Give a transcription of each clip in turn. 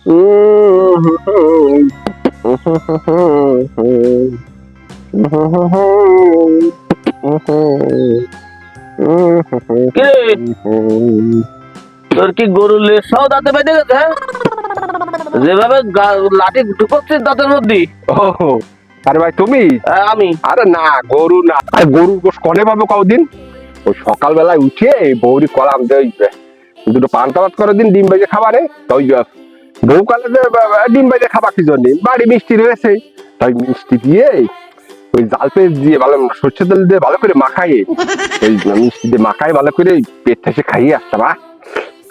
তোর কি গরুর লেসাও দাঁতে বেঁধে গেছে? হ্যাঁ, যেভাবে লাঠি ঢুকছে দাঁতের মধ্যে। আরে ভাই তুমি? আমি। আরে না, গরু না, গরুর গোশ কনে পাবো কদিন? ওই সকালবেলায় উঠে বৌরি কলাম দুটো পান্তা ভাত করে দিন, ডিম ভেজে খাবারে। ওই বউ কালে ডিম ভেজে খাবা কি জন্য? বাড়ি মিষ্টি রয়েছে, তাই মিষ্টি দিয়ে ওই জাল পেঁয়াজ দিয়ে ভালো সর্ষের তেল দিয়ে ভালো করে মাখাইয়ে ওই মিষ্টি দিয়ে মাখাই ভালো করে পেট ঠেসে খাইয়ে আসতাম।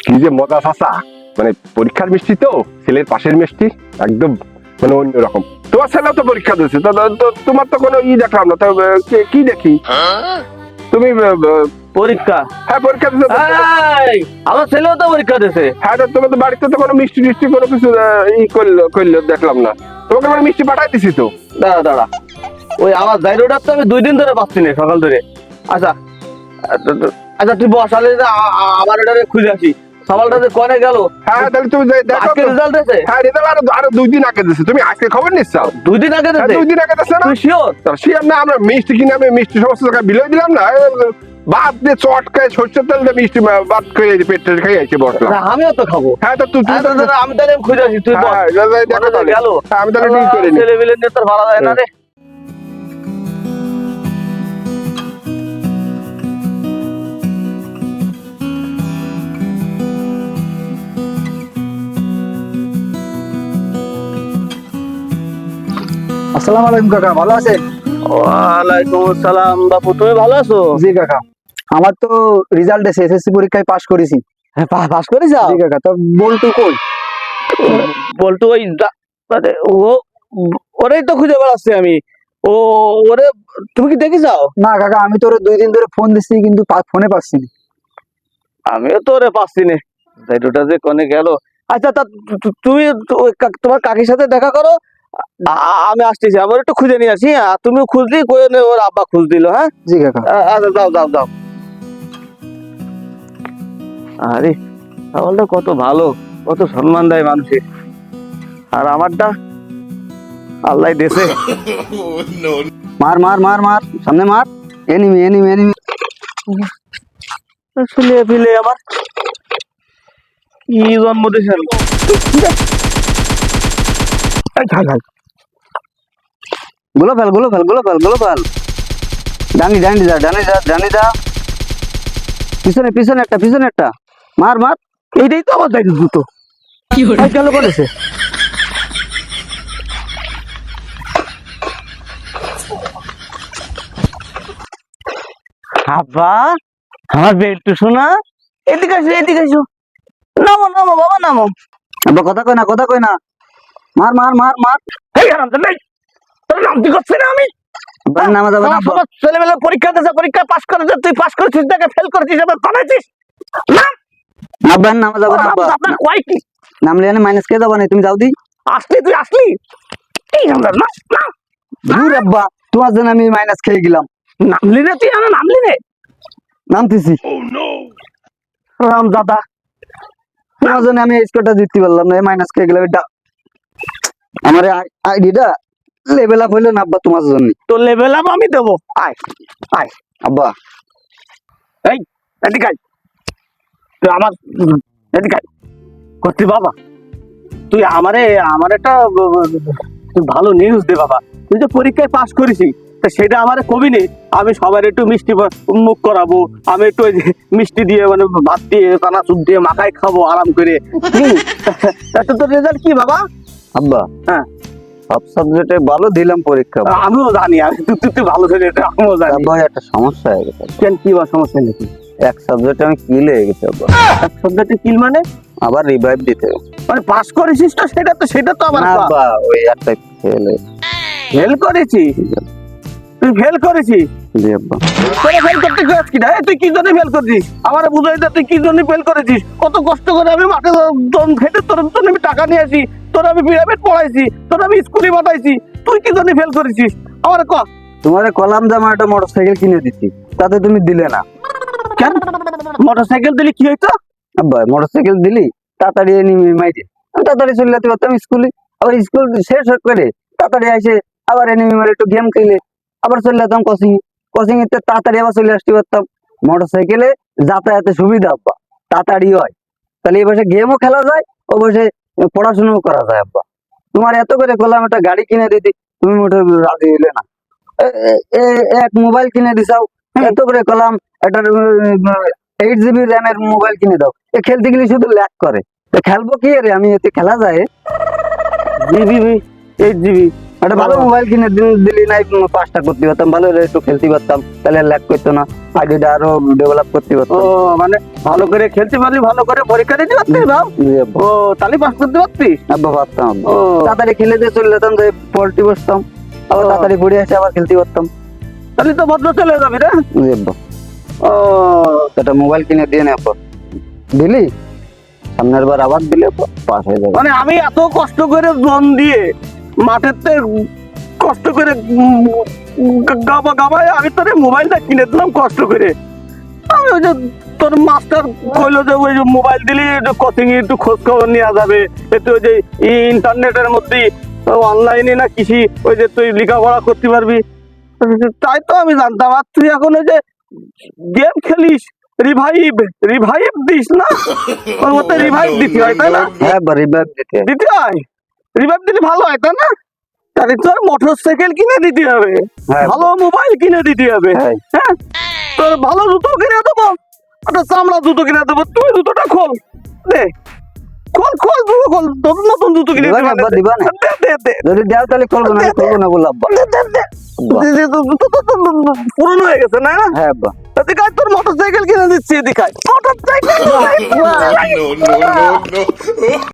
কি যে মজা চাচা, মানে পরীক্ষার মিষ্টি তো, ছেলের পাশের মিষ্টি একদম মানে অন্যরকম। তোমার ছেলেও তো পরীক্ষা দিচ্ছে, তোমার তো কোনো দেখলাম না, কি দেখি তুমি পরীক্ষা? হ্যাঁ পরীক্ষা দিচ্ছে। আমার ছেলেও তো পরীক্ষা দিচ্ছে। হ্যাঁ, তোমার তো বাড়িতে তো কোনো মিষ্টি টিষ্টি কোনো কিছু করলো দেখলাম না। তোমাকে মানে মিষ্টি পাঠাই দিছি তো। দাঁড়া দাঁড়া, ওই আমার জাইরোটা তো আমি 2 দিন ধরে পাচ্ছি না, সকাল ধরে। আচ্ছা আচ্ছা, তুই বসালে আমার এটা খুঁজে আসি। সকালটা যে কনে গেল? হ্যাঁ, তাহলে তুমি দেখো রেজাল্ট আছে। হ্যাঁ, রেজাল্ট আরো 2 দিন আগে দিছে। তুমি আজকে খবর নিচ্ছ? 2 দিন আগে দিছে? 2 দিন আগে দিছে না? তুই শিওর? শিওর না? আমরা মিষ্টি কিনে আমি মিষ্টি সমস্ত টাকা বিলই দিলাম না, ভাত দিয়ে চটকায় সর্ষের তেল দিয়ে মিষ্টি ভাত খেয়ে পেটে খেয়ে আইছে বসলাম। আমিও তো খাবো। হ্যাঁ, তো তুই আমি তাহলে খুঁজে আসি, তুই দেখো তাহলে গেল। আমি তাহলে ঠিক করে নি। ছেলে মিলে নিয়ে তোর ভালো যায় না রে। আসসালামু আলাইকুম কাকা, ভালো আছেন? ওয়ালাইকুম আসসালাম বাপু, তুমি ভালো আছো? জি কাকা, আমার তো রেজাল্ট এসে এসএসসি পরীক্ষায় পাশ করেছি। হ্যাঁ, পাস করেছ? জি কাকা, তো বল্টু কই? বল্টু ওই ও, ওরেই তো খুঁজে বেড়াচ্ছি আমি। ও ওরে তুমি কি দেখে যাও? না কাকা, আমি তো 2 দিন ধরে ফোন দিচ্ছি কিন্তু ফোনে পাচ্ছি না। আমিও তো ওরে পাচ্ছি না, জাইরোটা যে কোনে গেল। আচ্ছা, তা তুমি তোমার কাকির সাথে দেখা করো, আমি আসতেছি। আমার একটু খুঁজে নিয়ে আসি। হ্যাঁ, তুমিও খুঁজলি, কই ওর আব্বা খুঁজ দিল। হ্যাঁ জি কাকা। আচ্ছা, যাও যাও যাও। আরে আমারটা কত ভালো, কত সম্মান দেয় মানুষে, আর আমারটা আল্লাহ দেশে। মার মার মার মার, সামনে মার। Enemy enemy enemy. ছেলে ফিলে আমার কি জন্ম দিয়েছেন? গুলো ফেল গুলো ফেল গুলো ফেল গুলো ফেল। ডানি ডানি যা ডানি যা ডানি যা। পিছনে পিছনে একটা পিছনে একটা। মার মার। এইটাই তো আমার জায়গা দুটো গেল করেছে। আব্বা, আমার বেল্টু শোনা, এদিকে আসো এদিকে আসো। নামো নামো বাবা, নামো। আব্বা কথা কই না কথা কই না। মার মার মার মার। এই হারামজাদা, নেই তোর নামটি করছে না আমি। নামা যাবে না আব্বা। ছেলেমেলে পরীক্ষা দিয়েছে, পরীক্ষা পাস করেছে, তুই পাস করেছিস তাকে ফেল করেছিস, আবার করেছিস না। আব্বা নামা যাবে না আব্বা। আপনার কয় কি নামলে এনে মাইনাস কে যাবে না, তুমি যাও দি। আসলি, তুই আসলি এই হারামজাদা, না না দূর আব্বা, তোমার জন্য আমি মাইনাস খেয়ে গেলাম। নামলি রে, তুই আমার নামলি রে। নামতেছি। হারামজাদা, তোমার জন্য আমি স্কোরটা জিততে পারলাম না, মাইনাস খেয়ে গেলাম। এটা আমার আইডিটা লেভেল আপ হইলো না আব্বা তোমার জন্য। তো লেভেল আপ আমি দেবো। আয় আয় আব্বা। এই এদিকে আয়, তুই আমার এদিকে আয়। করছি বাবা, তুই আমারে আমার একটা তুই ভালো নিউজ দে বাবা। তুই যে পরীক্ষায় পাস করেছি, তা সেটা আমারে কবি নেই। আমি সবার একটু মিষ্টি মুখ করাবো, আমি একটু ওই যে মিষ্টি দিয়ে মানে ভাত দিয়ে চানাচুর দিয়ে মাখাই খাবো আরাম করে। তোর রেজাল্ট কি বাবা? আব্বা, হ্যাঁ, সব সাবজেক্টে ভালো দিলাম পরীক্ষা। আমিও জানি, আমি তুই ভালো ছেলে, আমিও জানি। আব্বা একটা সমস্যা হয়ে গেছে। কেন, কি বা সমস্যা নাকি? এক সাবজেক্টে আমি কিল হয়ে গেছি আব্বা। এক সাবজেক্টে কিল মানে? আবার রিভাইভ দিতে হবে। মানে পাস করেছিস তো, সেটা তো আবার না আব্বা, ওই একটা ফেল ফেল করেছিস। তুই ফেল করেছিস? জি আব্বা। তোরা ফেল করতে গেছিস কি না? তুই কি জন্য ফেল করেছিস আমার বুঝাই দে, তুই কি জন্য ফেল করেছিস? কত কষ্ট করে আমি মাঠে দম খেটে তোর জন্য আমি টাকা নিয়ে আসি, তোর আমি প্রাইভেট পড়াইছি, তোর আমি স্কুলে পাঠাইছি, তুই কি জন্য ফেল করেছিস আমার ক? তোমার কলাম জামা একটা মোটরসাইকেল কিনে দিচ্ছি, তাতে তুমি দিলে না কেন? মোটরসাইকেল দিলি কি হইতো? আব্বা? মোটরসাইকেল দিলি তাড়াতাড়ি এনিমি মাইরে। আমি তাড়াতাড়ি চলে যেতে পারতাম স্কুলে, আবার স্কুল শেষ করে তাড়াতাড়ি এসে আবার এনিমি মারে একটু গেম খেলে আবার চলে যেতাম কোচিং কোচিং এ তাড়াতাড়ি আবার চলে আসতে পারতাম। মোটরসাইকেলে যাতায়াতে সুবিধা আব্বা, তাড়াতাড়ি হয়, তাহলে এই বসে গেমও খেলা যায়, ও বসে পড়াশোনাও করা যায় আব্বা। তোমার এত করে বললাম একটা গাড়ি কিনে দিতে, তুমি মোটে রাজি হইলে না। এক মোবাইল কিনে দিছাও, এত করে কলাম একটা 8 GB র্যামের মোবাইল কিনে দাও, এ খেলতে গেলে শুধু ল্যাগ করে, তো খেলবো কি রে আমি, এতে খেলা যায়? GB 8 GB। একটা ভালো মোবাইল কিনে দিলি নাই, 5টা করতে পারতাম, ভালো একটু খেলতে পারতাম, তাহলে ল্যাগ করতো না, আইডিটা আরো ডেভেলপ করতে ও পারতাম। মানে ভালো করে খেলতে পারলি, ভালো করে পরীক্ষা দিতে পারতিস বাপ। জি আব্বা। ও তাহলে পাস করতে পারতিস। আব্বা পারতাম আব্বা। ও তাড়াতাড়ি খেলে দিয়ে চলে যেতাম, যে পল্টি বসতাম, আবার ও। তাড়াতাড়ি পড়ে এসে আবার খেলতে পারতাম। তাহলে তো ভদ্র চলে যাবি রে। জি আব্বা। ও একটা মোবাইল কিনে দিয়ে নে আব্বা, দিলি সামনের বার আবার দিলে পাস হয়ে যাবে। মানে আমি এত কষ্ট করে মন দিয়ে মাঠেতে কষ্ট করে গাবায় আমি তোর মোবাইলটা কিনে দিলাম কষ্ট করে। আমি ওই যে তোর মাস্টার কইলো যে ওই যে মোবাইল দিলি একটু কোচিং এ একটু খোঁজ খবর নেওয়া যাবে, একটু ওই যে ইন্টারনেটের মধ্যে অনলাইনে না কৃষি ওই যে তুই লেখাপড়া করতে পারবি, তাই তো আমি জানতাম। আর তুই এখন ওই যে গেম খেলিস, রিভাইভ দিস না, ওর মধ্যে রিভাইভ দিতে হয় তাই না? হ্যাঁ আব্বা, রিভাইভ দিতে হবে। দিতে হয়, রিভাইভ দিলে ভালো হয় তাই না? তাহলে তোর মোটরসাইকেল কিনে দিতে হবে, হ্যাঁ। ভালো মোবাইল কিনে দিতে হবে, হ্যাঁ। হ্যাঁ তোর ভালো জুতো কিনে দেবো, একটা চামড়া জুতো কিনে দেবো, তুই জুতোটা খোল দে, খোল খোল জুতো খোল, তোর নতুন জুতো কিনে দিবা না আব্বা, দিবা না? দে দে দে যদি দেও তাহলে করবো না, করবো না বল আব্বা। দে, দে, দে। দে, দে, জুতো তো পুরনো হয়ে গেছে না? হ্যাঁ আব্বা। এদিকে আয়, তোর মোটরসাইকেল কিনে দিচ্ছি, এদিকে আয়। Motorcycle no, no, no, no.